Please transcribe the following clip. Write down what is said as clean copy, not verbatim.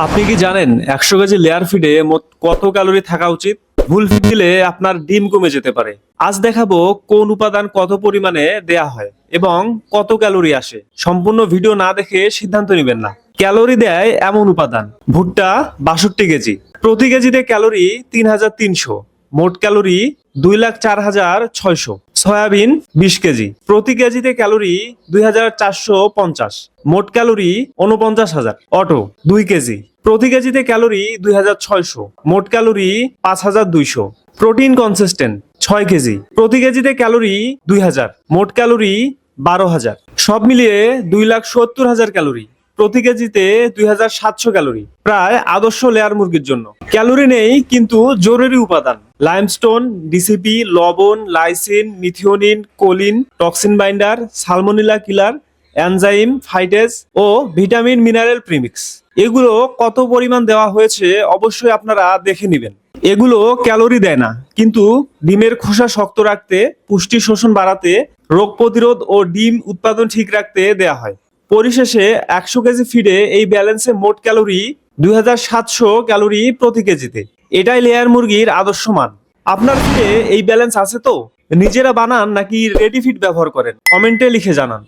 আপনি কি জানেন 100 কেজি লেয়ার ফিডে মোট কত ক্যালোরি থাকা উচিত? ভুল ফিড দিলে আপনার ডিম কমে যেতে পারে। আজ দেখাবো কোন উপাদান কত পরিমাণে দেয়া হয় এবং কত ক্যালোরি আসে। সম্পূর্ণ ভিডিও না দেখে সিদ্ধান্ত নেবেন না। ক্যালোরি দেয় এমন উপাদান: ভুট্টা 62 কেজি, প্রতি কেজিতে ক্যালোরি 3300, মোট ক্যালোরি 2,04,600। সয়াবিন 20 কেজি, প্রতি কেজিতে ক্যালোরি 2,450, মোট ক্যালোরি 49,000। অটো 2 কেজি, প্রতি কেজিতে ক্যালোরি 2,600, মোট ক্যালোরি 5,200। প্রোটিন কনসিস্টেন্ট 6 কেজি, প্রতি কেজিতে ক্যালোরি 2,000, মোট ক্যালোরি 12,000। সব মিলিয়ে 2,70,000 ক্যালোরি, প্রতি কেজিতে 2,700 ক্যালোরি, প্রায় আদর্শ লেয়ার মুরগির জন্য। ক্যালোরি নেই কিন্তু জরুরি উপাদান: লাইমস্টোন, ডিসিপি, লবণ, lysine, methionine, choline, toxin binder, salmonella killer, enzyme, phytase ও ভিটামিন মিনারেল প্রিমিক্স। এগুলো কত পরিমাণ দেওয়া হয়েছে অবশ্যই আপনারা দেখে নেবেন। এগুলো ক্যালোরি দেয় না, কিন্তু ডিমের খোসা শক্ত রাখতে, পুষ্টি শোষণ বাড়াতে, রোগ প্রতিরোধ ও ডিম উৎপাদন ঠিক রাখতে দেয়া হয়। পরিশেষে 100 কেজি ফিডে এই ব্যালেন্সে মোট ক্যালোরি 2,700 ক্যালোরি প্রতি কেজিতে। এটাই লেয়ার মুরগির আদর্শ মান। আপনার ফিডে এই ব্যালেন্স আছে তো? নিজেরা বানান নাকি রেডি ফিড ব্যবহার করেন? কমেন্টে লিখে জানান।